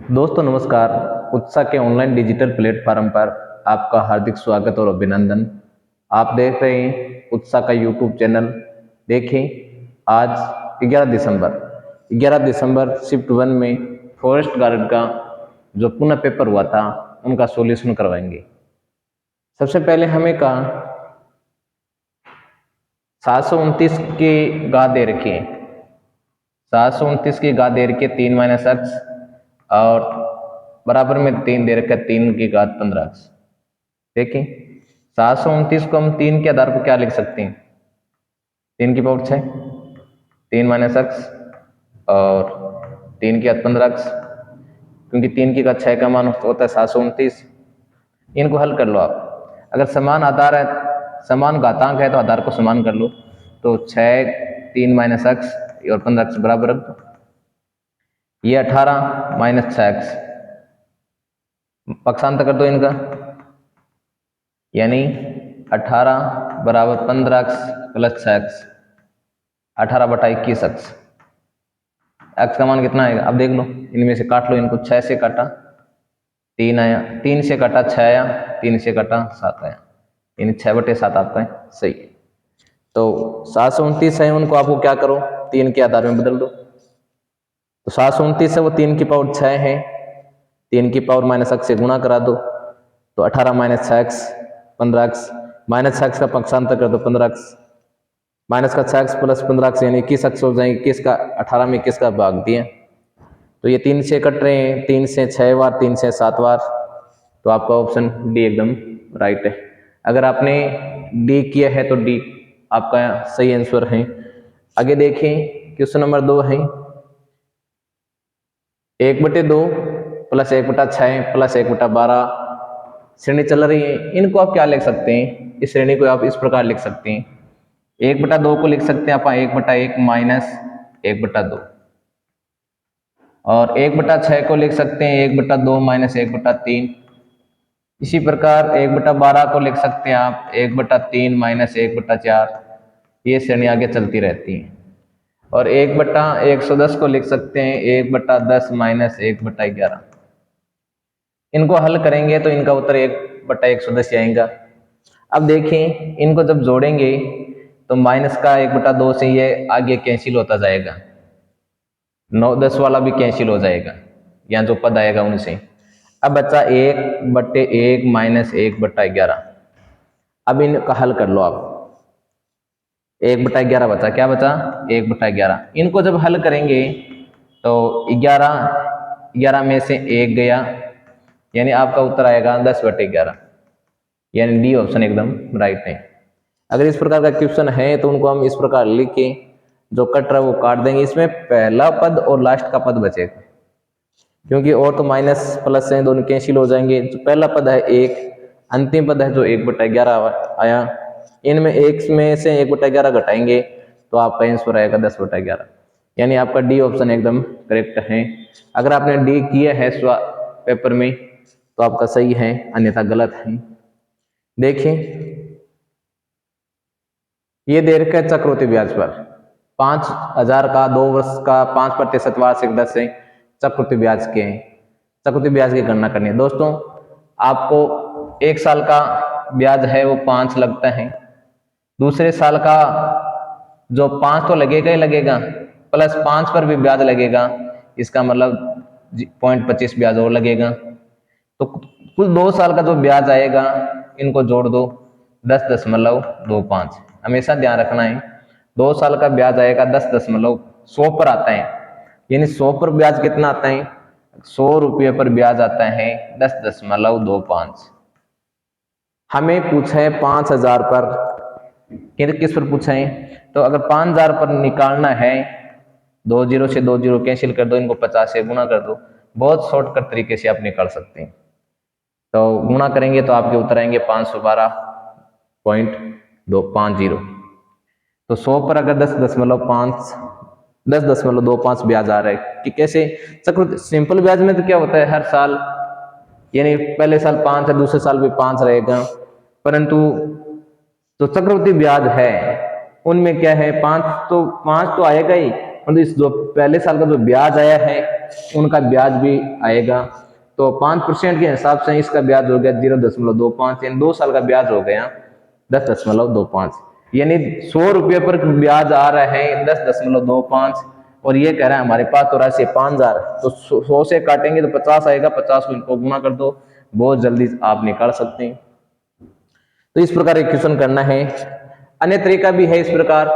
दोस्तों नमस्कार। उत्साह के ऑनलाइन डिजिटल प्लेटफॉर्म पर आपका हार्दिक स्वागत और अभिनंदन। आप देख रहे हैं उत्साह का यूट्यूब चैनल। देखें, आज 11 दिसंबर शिफ्ट 1 में फॉरेस्ट गार्ड का जो पुनः पेपर हुआ था उनका सॉल्यूशन करवाएंगे। सबसे पहले हमें कहा 729 की गाद दे रखी है, 729 की गाद दे रखी है 3 - x और बराबर में 3 दे रखा है 3 की घात 15x। देखें 729 को हम 3 के आधार पर क्या लिख सकते हैं, 3 की पावर 6, 3 - x और 3 की घात 15x, क्योंकि 3 की घात 6 का मान होता है 729। इनको हल कर लो आप। अगर समान आधार है, समान घातांक है तो आधार को समान कर लो। तो 6 3 - x और 15x बराबर रख दो। ये 18 - 6x पक्षांतर कर दो इनका, यानी 18 बराबर 15x plus 6x, 18/21x। x का मान कितना आएगा अब देख लो, इनमें से काट लो इनको। 6 से काटा 3 आया, 3 से काटा 6 आया, 3 से काटा 7 आया, यानी 6/7 आपका है, सही है। तो 729 है, उनको आपको क्या करो 3 के आधार में बदल दो। तो 729 है वो 3 की पावर 6 है, 3 की पावर -x से गुणा करा दो। तो 18 - 6x 15x, -6x का पक्षांतर कर दो 15x, माइनस का 6x प्लस 15x यानी 21x हो जाएंगे। 21 का 18 में 21 का भाग दिया, तो ये 3 से कट रहे हैं, 3 से 6 बार, 3 से 7 बार। तो आपका ऑप्शन डी एकदम राइट है। अगर आपने डी किया है तो डी आपका सही आंसर है। आगे देखें, क्वेश्चन नंबर 2 है 1/2 प्लस 1/6 प्लस 1/12 श्रेणी चल रही है। इनको आप क्या लिख सकते हैं, इस श्रेणी को आप इस प्रकार लिख सकते हैं। 1/2 को लिख सकते हैं आप 1/1 माइनस 1/2, और 1/6 को लिख सकते हैं 1/2 माइनस 1/3। इसी प्रकार 1/12 को लिख सकते हैं आप 1/3 माइनस 1/4। ये श्रेणी आगे चलती रहती है। और 1/110 को लिख सकते हैं 1/10 माइनस 1/11। इनको हल करेंगे तो इनका उत्तर 1/110 आएगा। अब देखें, इनको जब जोड़ेंगे तो माइनस का 1/2 से ये आगे कैंसिल होता जाएगा, 9-10 वाला भी कैंसिल हो जाएगा, यहाँ जो पद आएगा उनसे। अब बचा 1/1 माइनस 1/11। अब इनका हल कर लो आप। 1/11 बचा, क्या बचा 1/11। इनको जब हल करेंगे तो 11 में से 1 गया, यानी आपका उत्तर आएगा 10/11, यानी डी ऑप्शन एकदम राइट है। अगर इस प्रकार का क्वेश्चन है तो उनको हम इस प्रकार लिख के जो कट रहा है वो काट देंगे। इसमें पहला पद और लास्ट का पद बचेगा, क्योंकि और तो माइनस प्लस है, दोनों कैंसिल हो जाएंगे। जो पहला पद है 1, अंतिम पद है जो 1/11 आया, इनमें 1 में से 1/11 घटाएंगे तो आपका आंसर आएगा 10/11, यानी आपका डी ऑप्शन एकदम करेक्ट है। अगर आपने डी किया है पेपर में तो आपका सही है, अन्यथा गलत है। देखिए, ये दे रखा है चक्रवृद्धि ब्याज पर 5000 का 2 वर्ष का 5% वार्षिक दर से चक्रवृद्धि ब्याज के चक्रवृद्धि ब्याज की गणना करनी है। दोस्तों, आपको 1 साल का ब्याज है वो 5 लगता है, दूसरे साल का जो 5 तो लगेगा ही लगेगा, प्लस 5 पर भी ब्याज लगेगा, इसका मतलब 0.25 ब्याज और लगेगा। तो कुल 2 साल का जो ब्याज आएगा इनको जोड़ दो 10.25। हमेशा ध्यान रखना है, 2 साल का ब्याज आएगा 10.100 पर आता है, यानी 100 पर ब्याज कितना आता है, 100 रुपये पर ब्याज आता है 10.25। हमें पूछा है 5000 पर, किस पर पूछा है, तो अगर 5000 पर निकालना है 2 जीरो से 2 जीरो कैंसिल कर दो, इनको 50 से गुणा कर दो। बहुत शॉर्टकट तरीके से आप निकाल सकते हैं। तो गुणा करेंगे तो आपके उत्तर आएंगे 512.250। तो 100 पर अगर 10.25 ब्याज आ रहा है कि कैसे चक्रवृद्धि सिंपल ब्याज में तो क्या होता है हर साल, यानी पहले साल 5 है, दूसरे साल भी 5 रहेगा, परंतु जो चक्रवृद्धि ब्याज है उनमें क्या है 5 तो आएगा ही, मतलब इस जो पहले साल का जो ब्याज आया है उनका ब्याज भी आएगा। तो 5% के हिसाब से इसका ब्याज हो गया 0.25, यानी 2 साल का ब्याज हो गया 10.25, यानी 100 रुपये पर ब्याज आ रहा है 10.25, और ये कह रहा है हमारे पास तो राशि 5,000, तो 100 से काटेंगे तो 50 आएगा, 50 को इनको गुना कर दो, बहुत जल्दी आप निकाल सकते हैं। तो इस प्रकार इक्वेशन करना है। अन्य तरीका भी है इस प्रकार,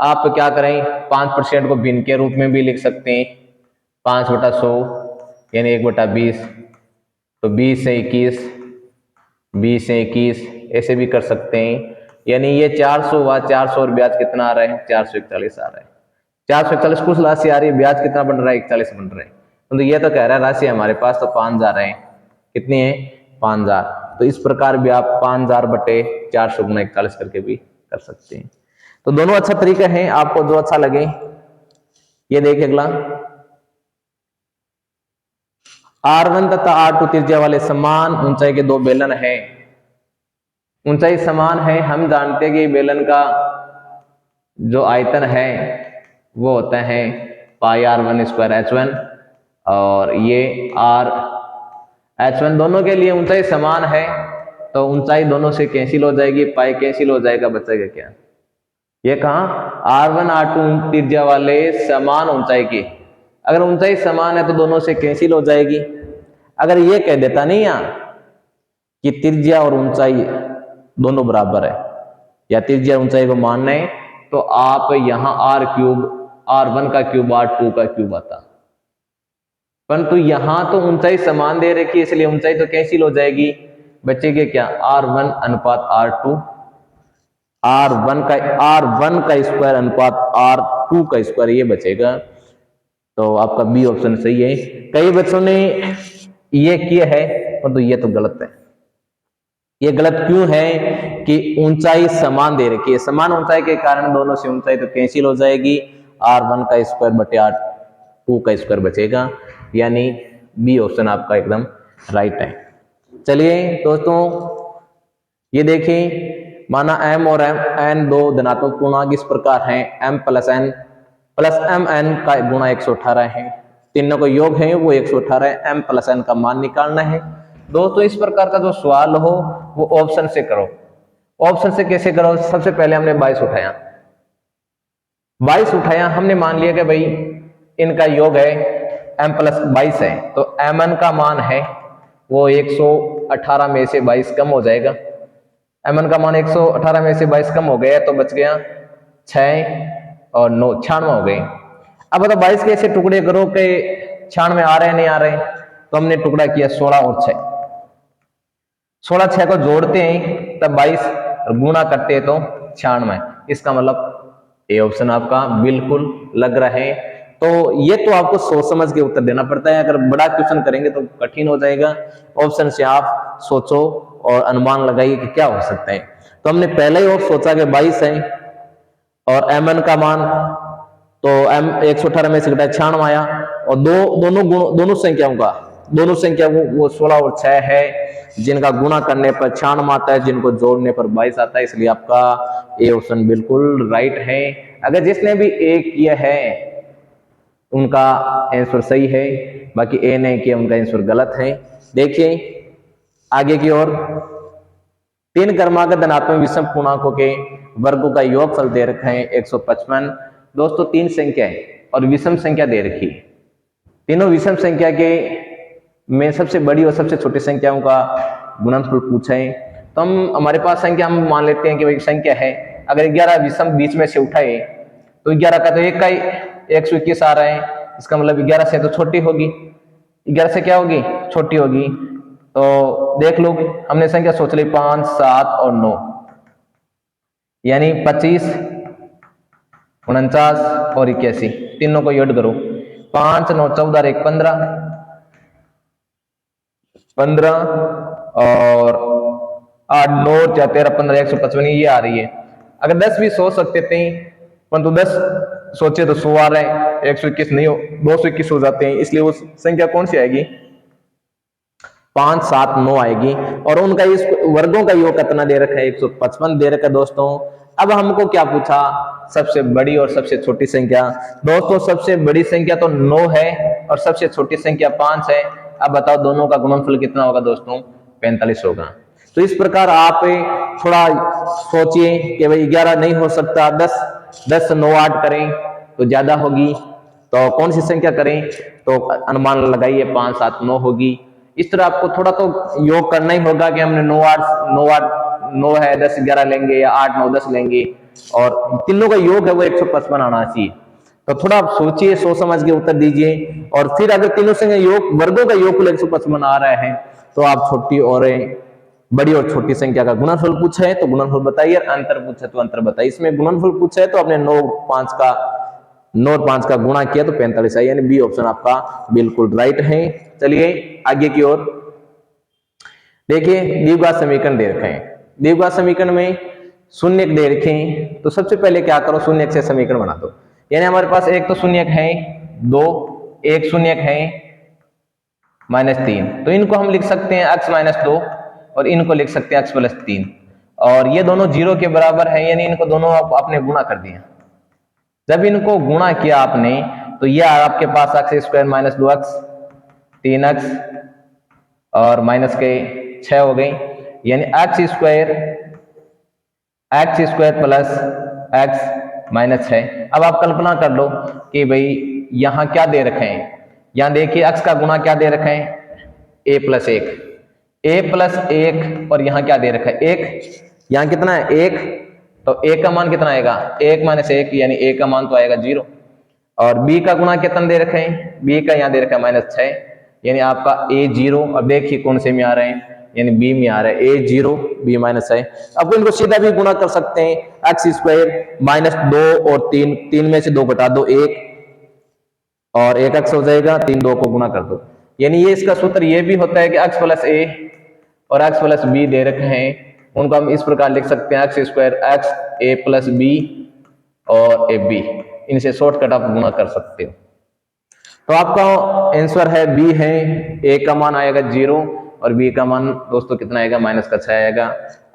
आप क्या करें 5% को भिन्न के रूप में भी लिख सकते हैं, 5/100 यानी 1/20, तो 20 से 21, 20 से 21 ऐसे भी कर सकते हैं। यानी ये 400 हुआ, 400 और ब्याज कितना आ रहा है 441 आ रहा है, 441 कुछ राशि आ रही है, ब्याज कितना बन रहा है 41 बन रहा है। तो ये तो कह रहा है राशि हमारे पास तो 5,000 है, कितनी है 5,000। तो इस प्रकार भी आप 5,000 बटे 400 गुना 41 करके भी कर सकते हैं। तो दोनों अच्छा तरीका है, आपको जो अच्छा लगे। ये देखिए अगला, R1 तथा R2 त्रिज्या वाले समान ऊंचाई के दो बेलन हैं। ऊंचाई समान है, हम जानते हैं कि बेलन का जो आयतन है वो होता है πr1² h1, और ये r h1 दोनों के लिए ऊंचाई समान है, तो ऊंचाई दोनों से कैंसिल हो जाएगी, पाई कैंसिल हो जाएगा, बचेगा क्या, ये कहा R1 R2 त्रिज्या वाले समान ऊंचाई की। अगर ऊंचाई समान है तो दोनों से कैंसिल हो जाएगी। अगर ये कह देता नहीं यहाँ कि त्रिज्या और ऊंचाई दोनों बराबर है, या त्रिज्या ऊंचाई को मानना है, तो आप यहाँ r³ R1 का क्यूब R2 का क्यूब आता, परंतु यहां तो ऊंचाई समान दे रखी है, इसलिए ऊंचाई तो कैंसिल हो जाएगी, बचेगा क्या R1 अनुपात R2, R1 का स्क्वायर अनुपात R2 का स्क्वायर, ये बचेगा। तो आपका बी ऑप्शन सही है। कई बच्चों ने ये किया है, परंतु ये तो गलत है। ये गलत क्यों है कि ऊंचाई समान दे रखी है, समान ऊंचाई के कारण दोनों से ऊंचाई तो कैंसिल हो जाएगी, R1 का स्क्वायर बटे R2 का स्क्वायर बचेगा, यानी बी ऑप्शन आपका एकदम राइट है। चलिए दोस्तों, ये देखें, माना m और n दो धनात्मक पूर्णांक इस प्रकार हैं, m प्लस mn का गुणा 118 है, तीनों को योग है वो 118 है, m प्लस n का मान निकालना है। दोस्तों इस प्रकार का जो सवाल हो वो ऑप्शन से करो। ऑप्शन से कैसे करो, सबसे पहले हमने 22 उठाया, हमने मान लिया कि भाई इनका योग है m प्लस 22 है, तो mn का मान है वो 118 में से 22 कम हो जाएगा, mn का मान 118 में से 22 कम हो गया, तो बच गया 6 और 9 96 हो गए। अब बताओ 22 के ऐसे टुकड़े करो कि 96 आ रहे हैं नहीं आ रहे, तो हमने टुकड़ा किया 16 और 6, 16 6 को जोड़ते हैं तब 22 गुणा करते हैं तो 96, इसका मतलब ए ऑप्शन आपका बिल्कुल लग रहा है। तो ये तो आपको सोच समझ के उत्तर देना पड़ता है, अगर बड़ा क्वेश्चन करेंगे तो कठिन हो जाएगा। ऑप्शन से आप सोचो और अनुमान लगाइए कि क्या हो सकता है। तो हमने पहले ही और सोचा कि 22 है और mn का मान तो m 118 में से घटा 96 आया, और दोनों संख्याओं का वो 16 और 6 है, जिनका गुणा करने पर 96 आता है, जिनको जोड़ने पर 22 आता है, इसलिए आपका ए ऑप्शन बिल्कुल राइट है। अगर जिसने भी ए किया है उनका आंसर सही है, बाकी ए ने किया उनका आंसर गलत है। देखिए आगे की ओर, 3 क्रमांक धनात्मक विषम पूर्णांकों के वर्गों का योगफल दे रखा है 155। दोस्तों 3 संख्या है और विषम संख्या दे रखी है, तीनों विषम संख्या के में सबसे बड़ी और सबसे छोटी संख्याओं का गुणनफल पूछा है। तो हम हमारे पास संख्या हम मान लेते हैं कि भाई संख्या है, अगर 11 विषम बीच में से उठाए तो 11 का तो एक का 121 आ रहा है, इसका मतलब 11 से तो छोटी होगी, 11 से क्या होगी छोटी होगी। तो देख लो हमने संख्या सोच ली 5 7 और 9, यानी 25 49 और 81, तीनों को योग करो, 5 9 14 1 15 और 8 9 4 13 15 155 ये आ रही है। अगर 10 भी सोच सकते थे, परंतु 10 सोचे तो 100 आ रहा है, 121 नहीं हो 221 हो जाते हैं, इसलिए वो संख्या कौन सी आएगी 5 7 9 आएगी। और उनका इस वर्गों का योग कितना दे रखा है 155 दे रखा है। दोस्तों अब हमको क्या पूछा, सबसे बड़ी और सबसे छोटी संख्या। दोस्तों सबसे बड़ी संख्या तो 9 है और सबसे छोटी संख्या 5 है। अब बताओ दोनों का गुणनफल कितना होगा दोस्तों? 45 होगा। तो इस प्रकार आप थोड़ा सोचिए कि भाई 11 नहीं हो सकता, 10 से 9 8 करें तो ज्यादा होगी, तो कौन सी संख्या करें? तो अनुमान लगाइए 5 7 9 होगी। इस तरह आपको थोड़ा तो योग करना ही होगा कि हमने 9 है 10 11 लेंगे या 8 9 10 लेंगे, और तीनों का योग है वो 155 आना चाहिए। तो थोड़ा आप सोचिए, सोच समझ के उत्तर दीजिए। और फिर अगर तीनों संख्या योग वर्गों का योग कुल 155 आ रहा है तो आप छोटी और बड़ी और छोटी संख्या का गुणनफल पूछा है तो गुणनफल बताइए, अंतर पूछे तो अंतर बताइए। इसमें गुणनफल पूछा है तो आपने 9 और 5 का गुणा किया तो 45 आई, यानी बी ऑप्शन आपका बिल्कुल राइट है। चलिए आगे की ओर देखिए, द्विघात समीकरण दे रखे हैं। द्विघात समीकरण में शून्य दे रखे हैं, तो सबसे पहले क्या करो, शून्य से समीकरण बना दो। यानी हमारे पास एक तो शून्य है 2, एक शून्य है -3, तो इनको हम लिख सकते हैं x -2 और इनको लिख सकते हैं x + 3, और ये दोनों 0 के बराबर है, यानी इनको दोनों आपने गुणा कर दिया। जब इनको गुणा किया आपने तो यह आपके पास x² - 2x 3x और माइनस के 6 हो गई, यानी x² प्लस x -6। अब आप कल्पना कर लो कि भाई यहां क्या दे रखे हैं, यहां देखिए x का गुणा क्या दे रखे हैं, a + 1 और यहां क्या दे रखा है 1, यहां कितना है 1, तो a का मान कितना आएगा 1 - 1, यानी a का मान तो आएगा 0। और b का गुणा कितना दे रखे हैं, b का यहाँ दे रखा है -6, यानी आपका a 0। अब देखिए कौन से में आ रहे हैं, यानी b में आ रहा है a 0 b -6। अब इनको सीधा भी गुणा कर सकते हैं, x² -2 और 3 में से 2 घटा दो 1 और 1x हो जाएगा, 3 2 को गुणा कर दो। यानी ये इसका सूत्र ये भी होता है कि x + a और x + b दे रखे हैं, उनको हम इस प्रकार लिख सकते हैं x² x a + b और ab, इनसे शॉर्टकट आप गुणा कर सकते हो। तो आपका आंसर है बी है, a का मान आएगा 0 और b का मान दोस्तों कितना आएगा -6 आएगा।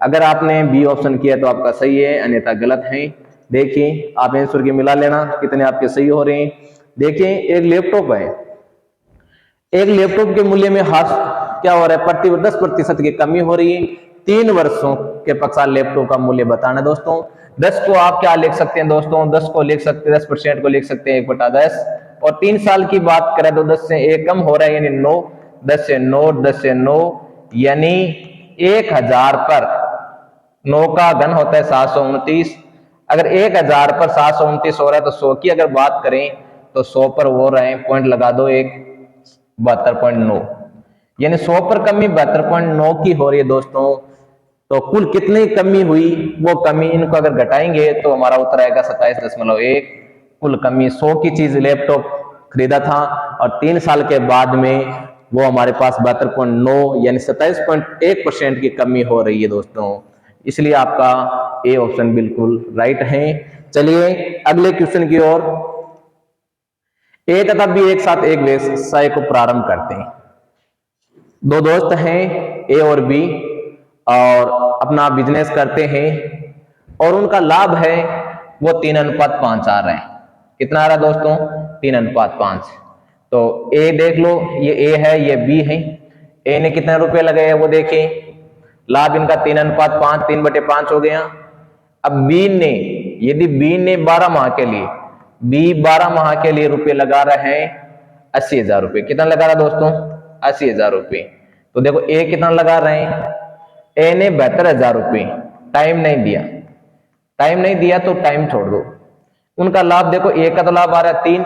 अगर आपने बी ऑप्शन किया तो आपका सही है, अन्यथा गलत है। देखिए आप आंसर के मिला लेना कितने आपके सही हो रहे हैं। देखिए एक लैपटॉप है, एक लैपटॉप के मूल्य में क्या हो रहा है, 10% की कमी हो रही है। 3 वर्षों के पश्चात लैपटॉप का मूल्य बताना दोस्तों। 10 को आप क्या लिख सकते हैं दोस्तों, 10 को लिख सकते हैं, 10% को लिख सकते हैं 1/10, और 3 साल की बात करें तो 10 से 1 कम हो रहा है, यानी 9, 10 से 9, यानी 1000 पर 9 का घन होता है 729। अगर 1000 पर 729 हो रहा है तो 100 की अगर बात करें तो 100 पर वो रहे, पॉइंट लगा दो, 72.9, यानी 100 पर कमी 72.9 की हो रही है दोस्तों। तो कुल कितनी कमी हुई, वो कमी इनको अगर घटाएंगे तो हमारा उत्तर आएगा 27.1। कुल कमी 100 की चीज लैपटॉप खरीदा था और 3 साल के बाद में वो हमारे पास 72.9 यानी 27.1% की कमी हो रही है दोस्तों। इसलिए आपका ए ऑप्शन बिल्कुल राइट है। चलिए अगले क्वेश्चन की ओर। ए तथा बी एक साथ एक व्यवसाय को प्रारंभ करते हैं। 2 दोस्त हैं ए और बी और अपना बिजनेस करते हैं और उनका लाभ है वो 3:5 आ रहा है। कितना आ रहा है दोस्तों, 3:5। तो ए देख लो, ये ए है ये बी है। ए ने कितने रुपए लगाए वो देखिए, लाभ इनका 3:5 3/5 हो गया। अब बी ने, यदि बी ने 12 माह के लिए, बी 12 माह के लिए रुपए लगा रहे हैं 80,000 रुपए। कितना लगा रहा दोस्तों, 80,000 रुपए। तो देखो ए कितना लगा रहे हैं, ए ने 72,000 रुपए। टाइम नहीं दिया, टाइम नहीं दिया तो टाइम छोड़ दो। उनका लाभ देखो, ए का तो लाभ आ रहा है 3,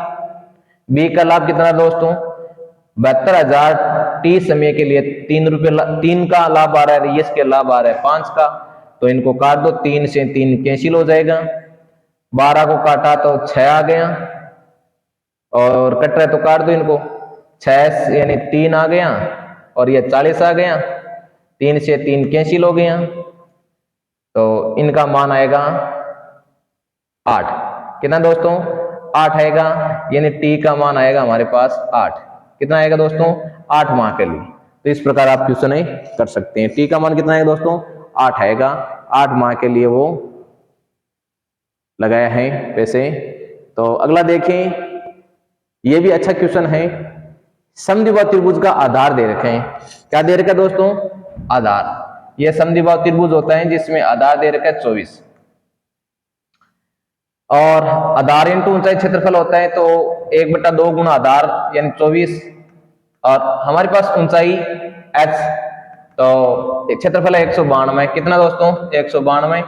बी का लाभ कितना दोस्तों 72,000, टी समय के लिए 3 रुपए 3 का लाभ आ रहा है, यस के लाभ आ रहा है 5 का। तो इनको काट दो, 3 से 3 कैंसिल हो जाएगा, 12 को काटा तो 6 आ गया, और कट रहा है तो काट दो इनको, 6 यानी 3 आ गया और ये 40 आ गया, 3 से 3 कैंसिल हो गया। तो इनका मान आएगा 8। कितना दोस्तों 8 आएगा, यानी टी का मान आएगा हमारे पास 8। कितना आएगा दोस्तों 8 माह के लिए। तो इस प्रकार आप क्वेश्चन कर सकते हैं। टी का मान कितना है दोस्तों 8 आएगा, 8 माह के लिए वो लगाया है पैसे। तो अगला देखें, ये भी अच्छा क्वेश्चन है। समद्विबाहु त्रिभुज का आधार दे रखे हैं। क्या दे रखा है दोस्तों? आधार। यह समद्विबाहु त्रिभुज होता है जिसमें आधार दे रखा है 24 और आधार इंटू ऊंचाई क्षेत्रफल होता है तो 1/2 गुना आधार यानी 24 और हमारे पास ऊंचाई h तो क्षेत्रफल है 192। कितना दोस्तों? 192।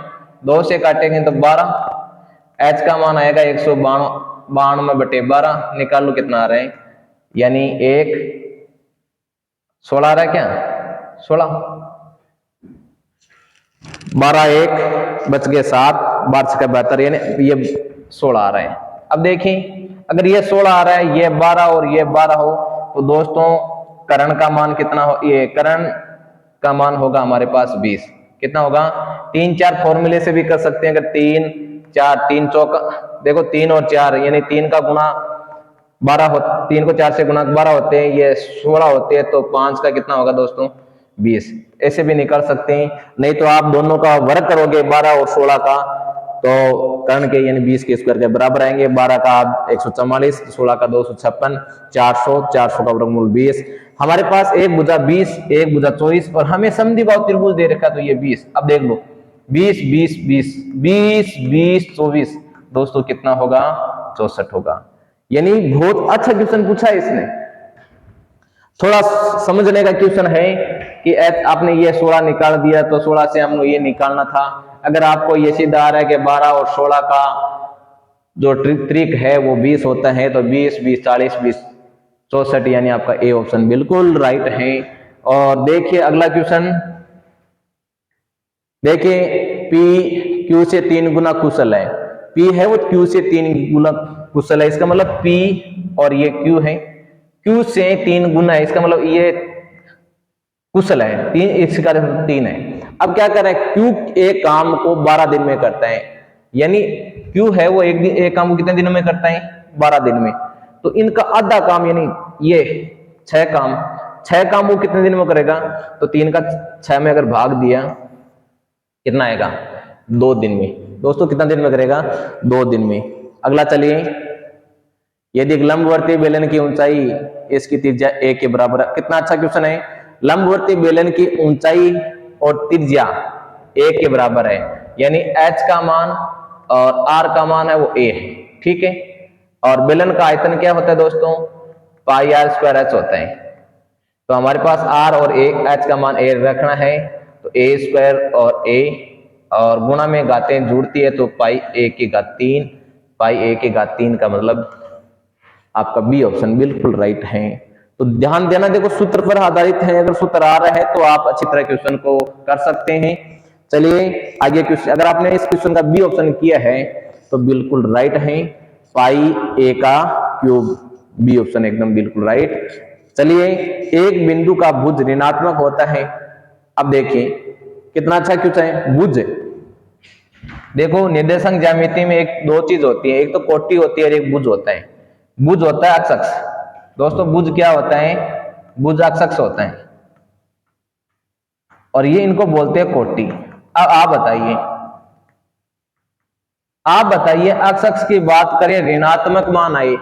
2 से काटेंगे तो 12। h का मान आएगा 192/12। निकाल लो कितना आ रहा है, यानी 16 आ रहा है क्या? 16। 12 1 बच गए 7, 12 का 72 यानी ये 16 आ रहा है। अब देखें अगर ये 16 आ रहा है, ये 12 और ये 12 हो तो दोस्तों कर्ण का मान कितना हो? ये कर्ण का मान होगा हमारे पास 20। कितना होगा? 3 4 फॉर्मूले से भी कर सकते हैं। अगर 3 4 3 चौका देखो 3 और 4 यानी 3 का गुना 12 हो, 3 को 4 से गुना 12 होते हैं, ये 16 होते हैं, तो 5 का कितना होगा दोस्तों? 20। ऐसे भी निकाल सकते हैं। नहीं तो आप दोनों का वर्ग करोगे 12 और 16 का तो कर्ण के यानी 20 के स्क्वायर के बराबर आएंगे। 12 का 144, 16 का 256, 400 का वर्गमूल 20। हमारे पास एक भुजा 20, एक भुजा 24 और हमें समद्विबाहु त्रिभुज दे रखा तो ये 20। अब देख लो 20 20 20 20 20 24 दोस्तों कितना होगा? 64 होगा। यानी बहुत अच्छा क्वेश्चन पूछा है इसने। थोड़ा समझने का क्वेश्चन है कि आपने ये 16 निकाल दिया तो 16 से हमने ये निकालना था। अगर आपको ये सीधा आ रहा है कि 12 और 16 का जो ट्रिक है वो 20 होता है तो 20 20 40 20 64 यानी आपका ए ऑप्शन बिल्कुल राइट है। और देखिए अगला क्वेश्चन, देखिए P Q से 3 गुना कुशल है। P है वो Q से 3 गुना कुशल है, इसका मतलब P और ये Q है, Q से 3 गुना है, इसका मतलब ये कुशल है। 3 इसका 3 है। अब क्या करें? Q एक काम को 12 दिन में करता है, यानी Q है वो एक काम को कितने दिनों में करता है? 12 दिन में। तो इनका आधा काम यानी ये 6 काम वो कितने दिन में करेगा? तो 3 का 6 में अगर भाग दिया कितना आएगा? 2 दिन में। दोस्तों कितना दिन में करेगा? 2 दिन में। अगला चलिए, यदि एक लंबवर्ती बेलन की ऊंचाई इसकी त्रिज्या a के बराबर है। कितना अच्छा क्वेश्चन है। लंबवर्ती बेलन की ऊंचाई और त्रिज्या a के बराबर है, यानी h का मान और r का मान है वो a है, ठीक है। और बेलन का आयतन क्या होता है दोस्तों? पाई r स्क्वायर h होता है। तो हमारे पास r और h का मान a रखना है तो a स्क्वायर और a और गुणा में घातें जुड़ती है तो पाई a की घात 3, पाई a की घात 3 का मतलब आपका बी ऑप्शन बिल्कुल राइट है। तो ध्यान देना, देखो सूत्र पर आधारित है, अगर सूत्र आ रहा है तो आप अच्छी तरह क्वेश्चन को कर सकते हैं। चलिए आगे क्वेश्चन, अगर आपने इस क्वेश्चन का बी ऑप्शन किया है तो बिल्कुल राइट है, पाई a का क्यूब, बी ऑप्शन एकदम बिल्कुल राइट। चलिए, एक बिंदु का भुज ऋणात्मक होता है। अब देखिए कितना अच्छा क्वेश्चन है। भुज, देखो निर्देशांक ज्यामिति में एक दो चीज होती है, एक तो कोटि होती है और एक भुज होता है। भुज होता है अक्ष। दोस्तों भुज क्या होता है? भुज अक्ष होता है और ये इनको बोलते हैं कोटि। अब आप बताइए अक्ष की बात करें, ऋणात्मक मान आए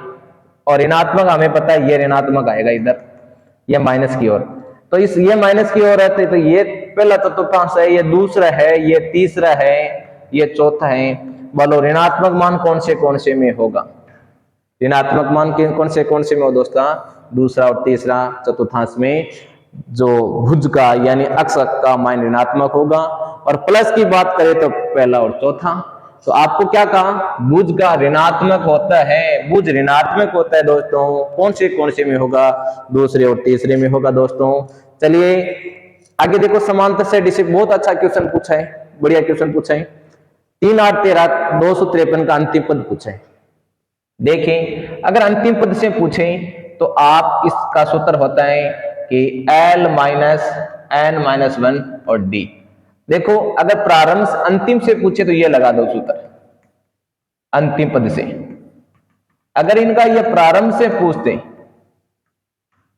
और ऋणात्मक हमें पता है ये ऋणात्मक आएगा इधर, ये माइनस की ओर, तो इस ये माइनस की ओर रहते तो ये पहला चतुर्थांश है, ये दूसरा है, ये तीसरा है, ये चौथा है। बोलो ऋणात्मक मान कौन से में होगा? ऋणात्मक मान कौन से में हो दोस्तों? दूसरा और तीसरा चतुर्थांश में जो भुज का यानी अक्ष का मान ऋणात्मक होगा। और प्लस की बात करें तो पहला और चौथा। तो आपको क्या कहा? भुज का ऋणात्मक होता है, भुज ऋणात्मक होता है दोस्तों। कौन से में होगा? दूसरे और तीसरे में होगा दोस्तों। चलिए आगे देखो, समांतर से डिस्क, बहुत अच्छा क्वेश्चन पूछा है, बढ़िया क्वेश्चन पूछा है। 3 8 13 253 का अंतिम पद पूछा है। देखें अगर अंतिम पद से पूछे तो आप इसका सूत्र होता है कि L माइनस N माइनस 1 और D। देखो अगर प्रारंभ अंतिम से पूछे तो ये लगा दो सूत्र अंतिम पद से। अगर इनका ये प्रारंभ से पूछते,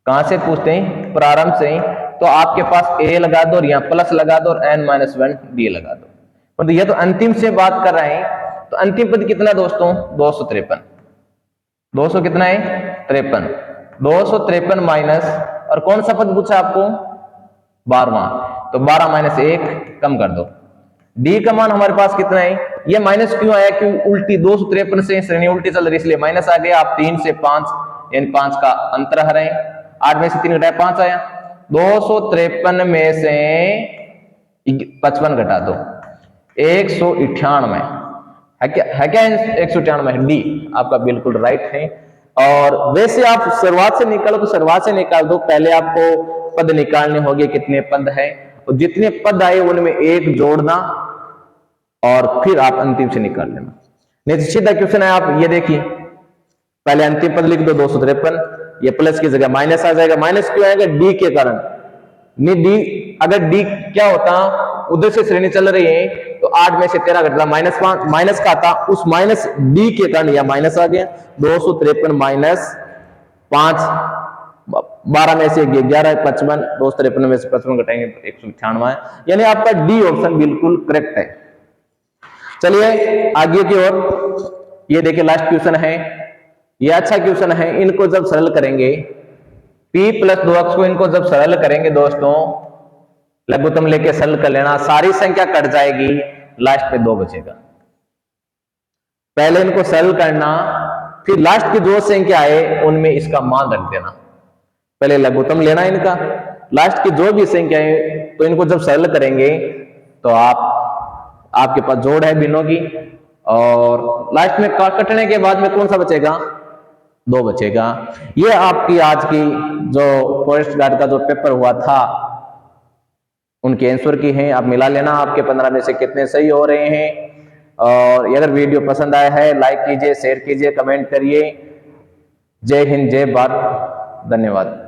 कहां से पूछते हैं? प्रारंभ से, तो आपके पास A लगा दो और यहाँ प्लस लगा दो और N माइनस 1 D लगा दो। तो ये तो अंतिम से बात कर रहे हैं, तो अंतिम पद कितना दोस्तों? 253। 200 कितना है? 53। 253 माइनस, और कौन सा पद पूछा आपको? 12वां, तो 12 माइनस 1 कम कर दो। डी का मान हमारे पास कितना है? ये माइनस क्यों आया? क्यों? उल्टी 253 से श्रेणी उल्टी चल रही इसलिए माइनस आ गया। आप 3 से 5 यानी 5 का अंतर हरें, 8 में से 3 घटाया 5 आया। 253 में से 55 घटा दो, 198 है क्या? 198 डी आपका बिल्कुल राइट है। और वैसे आप शुरुआत से निकालो तो शुरुआत से निकाल दो, पहले आपको पद निकालने होंगे कितने पद हैं, और जितने पद आए उनमें एक जोड़ना और फिर आप अंतिम से निकाल लेना। नहीं तो सीधा क्वेश्चन है, आप ये देखिए पहले अंतिम पद लिख दो 253, ये प्लस की जगह माइनस आ जाएगा। माइनस क्यों आएगा? डी के कारण। नहीं डी, अगर डी क्या होता, उधर से श्रेणी चल रही है तो 8 में से 13 घटना माइनस का आता, उस माइनस डी के कारण यह माइनस आ गया। 253 माइनस 5, 12 में से 11 55, 253 में से 55 घटाएंगे तो 198 है, यानी आपका डी ऑप्शन बिल्कुल करेक्ट है। चलिए आगे की ओर, ये देखिए लास्ट क्वेश्चन है, ये अच्छा क्वेश्चन है। इनको जब सरल करेंगे, p प्लस 2x को इनको जब सरल करेंगे दोस्तों, लघुत्तम लेके सरल कर लेना, सारी संख्या कट जाएगी, लास्ट में 2 बचेगा। पहले इनको सरल करना, फिर लास्ट की जो संख्या आए उनमें इसका मान रख देना। पहले लघुत्तम लेना इनका, लास्ट की जो भी संख्या है तो इनको जब सरल करेंगे तो आपके पास जोड़ है बिनों की, और लास्ट में कटने के बाद में कौन सा बचेगा? 2 बचेगा। ये आपकी आज की जो फॉरेस्ट गार्ड का जो पेपर हुआ था उनके आंसर की हैं, आप मिला लेना आपके 15 में से कितने सही हो रहे हैं। और अगर वीडियो पसंद आया है लाइक कीजिए, शेयर कीजिए, कमेंट करिए। जय हिंद, जय भारत, धन्यवाद।